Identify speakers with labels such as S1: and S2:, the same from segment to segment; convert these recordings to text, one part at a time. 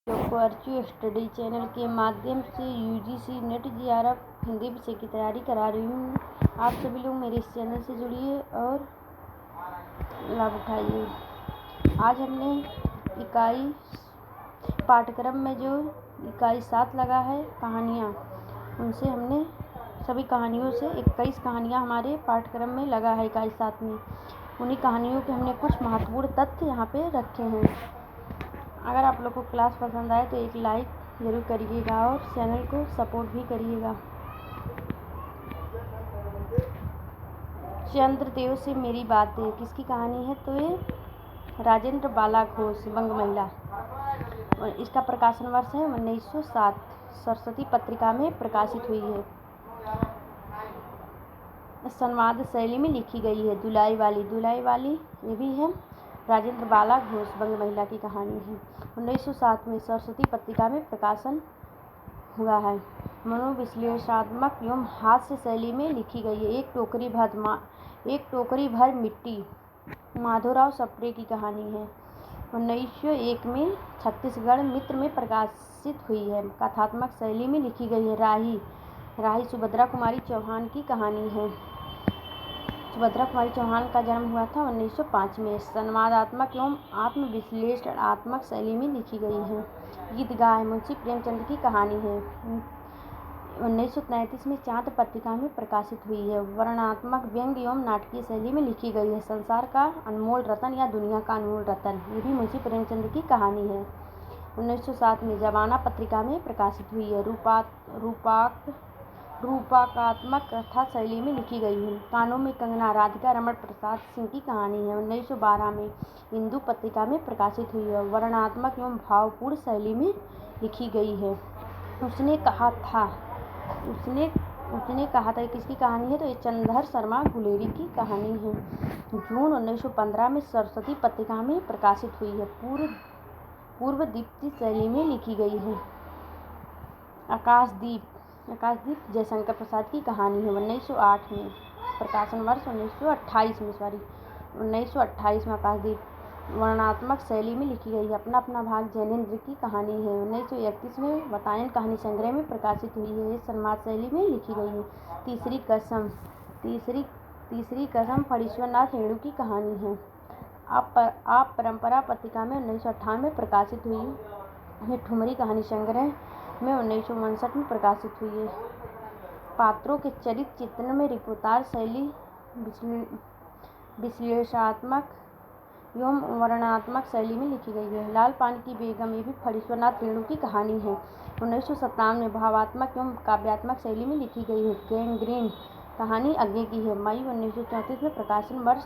S1: को Archu study channel के माध्यम से यूजीसी नेट जेआरएफ हिंदी विषय की तैयारी करा रही हूँ। आप सभी लोग मेरे इस चैनल से जुड़िए और लाभ उठाइए। आज हमने इकाई पाठ्यक्रम में जो इकाई 7 लगा है कहानियाँ, उनसे हमने सभी कहानियों से 21 कहानियाँ हमारे पाठ्यक्रम में लगा है इकाई 7 में। उन्हीं कहानियों के हमने कुछ महत्वपूर्ण तथ्य यहाँ पे रखे हैं। अगर आप लोग को क्लास पसंद आए तो एक लाइक ज़रूर करिएगा और चैनल को सपोर्ट भी करिएगा। चंद्रदेव से मेरी बातें किसकी कहानी है? तो ये राजेंद्र बाला घोष बंग महिला, और इसका प्रकाशन वर्ष है 1907। सरस्वती पत्रिका में प्रकाशित हुई है। संवाद शैली में लिखी गई है। दुलाई वाली ये भी है। राजेंद्र बाला घोष बंग महिला की कहानी है। 1907 में सरस्वती पत्रिका में प्रकाशन हुआ है। मनोविश्लेषणात्मक एवं हास्य शैली में लिखी गई है। एक टोकरी भर मिट्टी माधोराव सप्रे की कहानी है। 1901 में छत्तीसगढ़ मित्र में प्रकाशित हुई है। कथात्मक शैली में लिखी गई है। राही सुभद्रा कुमारी चौहान की कहानी है। सुभद्रा कुमारी चौहान का जन्म हुआ था 1905 में। संवादात्मक एवं आत्मविश्लेषणात्मक शैली में लिखी गई है। गीत गाय मुंशी प्रेमचंद की कहानी है। 1933 में चांद पत्रिका में प्रकाशित हुई है। वर्णनात्मक व्यंग्य एवं नाटकीय शैली में लिखी गई है। संसार का अनमोल रतन या दुनिया का अनमोल रतन, ये भी मुंशी प्रेमचंद की कहानी है। 1907 में जमाना पत्रिका में प्रकाशित हुई है। रूपकात्मक कथा शैली में लिखी गई है। कानों में कंगना राधिका रमण प्रसाद सिंह की कहानी है। 1912 में हिंदू पत्रिका में प्रकाशित हुई है। वर्णनात्मक एवं भावपूर्ण शैली में लिखी गई है। उसने कहा था किसकी कहानी है? तो ये चंद्रधर शर्मा गुलेरी की कहानी है। जून 1915 में सरस्वती पत्रिका में प्रकाशित हुई है। पूर्व दीप्ति शैली में लिखी गई है। आकाशदीप जयशंकर प्रसाद की कहानी है। 1908 में प्रकाशन वर्ष 1928 में आकाशदीप वर्णनात्मक शैली में लिखी गई है। अपना भाग जैनेन्द्र की कहानी है। 1931 में वातायन कहानी संग्रह में प्रकाशित हुई है। ये संवाद शैली में लिखी गई है। तीसरी कसम फणीश्वरनाथ रेणु की कहानी है। आप परंपरा पत्रिका में 1958 में प्रकाशित हुई है। ठुमरी कहानी संग्रह में 1959 में प्रकाशित हुई है। पात्रों के चरित्र चित्रण में रिपोर्टाज शैली विश्लेषणात्मक एवं वर्णनात्मक शैली में लिखी गई है। लाल पानी की बेगम, ये भी फणीश्वरनाथ रेणु की कहानी है। 1957 में भावात्मक एवं काव्यात्मक शैली में लिखी गई है। गैंग्रीन कहानी आगे की है। मई 1934 में प्रकाशन वर्ष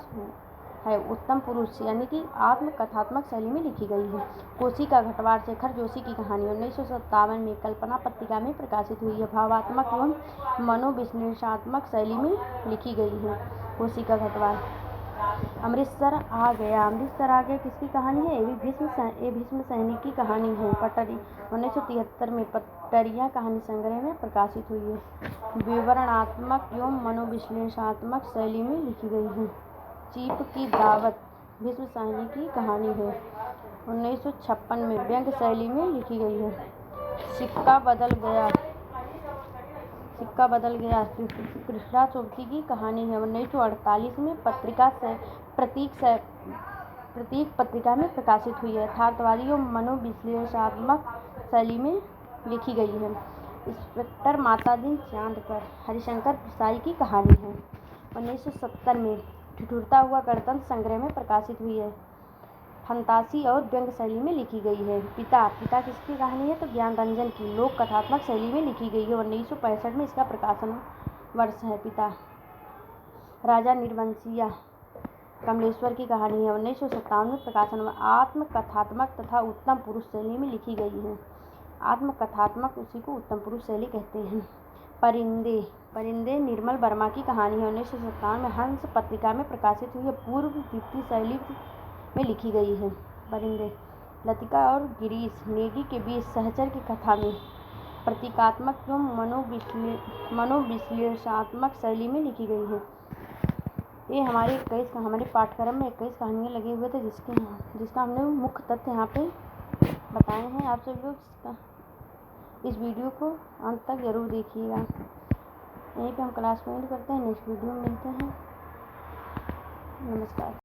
S1: है। उत्तम पुरुष यानी कि आत्मकथात्मक शैली में लिखी गई है। कोसी का घटवार शेखर जोशी की कहानी 1957 में कल्पना पत्रिका में प्रकाशित हुई है। भावात्मक एवं मनोविश्लेषणात्मक शैली में लिखी गई है। कोसी का घटवार। अमृतसर आ गया किसकी कहानी है? ये भीष्म सैनिक की कहानी है। पटरी 1973 में पटरिया कहानी संग्रह में प्रकाशित हुई है। विवरणात्मक एवं मनोविश्लेषणात्मक शैली में लिखी गई है। चीप की दावत भीष्म सैनिक की कहानी है। 1956 में व्यंग्य शैली में लिखी गई है। सिक्का बदल गया कृष्णा चौबती की कहानी है। 1948 में प्रतीक पत्रिका में प्रकाशित हुई है। यथार्थवादी और मनोविश्लेषणात्मक शैली में लिखी गई है। इंस्पेक्टर माता दिन चांद पर हरिशंकर प्रसाई की कहानी है। 1970 में ठिठुरता हुआ गणतंत्र संग्रह में प्रकाशित हुई है। फंतासी और व्यंग्य शैली में लिखी गई है। पिता किसकी कहानी है? तो ज्ञान रंजन की लोक कथात्मक शैली में लिखी गई है। 1965 में इसका प्रकाशन वर्ष है। पिता राजा निर्वंशिया कमलेश्वर की कहानी है। 1957 में प्रकाशन आत्मकथात्मक तथा उत्तम पुरुष शैली में लिखी गई है। आत्मकथात्मक उसी को उत्तम पुरुष शैली कहते हैं। परिंदे निर्मल वर्मा की कहानी है। 1957 में हंस पत्रिका में प्रकाशित हुई है। पूर्व दीप्ति शैली में लिखी गई है। परिंदे लतिका और गिरीश नेगी के बीच सहचर की कथा में प्रतीकात्मक एवं मनोविश्लेषणात्मक शैली में लिखी गई है। ये हमारे पाठ्यक्रम में 21 कहानियाँ लगे हुए थे, जिसका हमने मुख्य तथ्य यहाँ पे बताए हैं। आप सब लोग इस वीडियो को अंत तक ज़रूर देखिएगा। यहीं पे हम क्लास को एंड करते हैं। नेक्स्ट वीडियो में मिलते हैं। नमस्कार।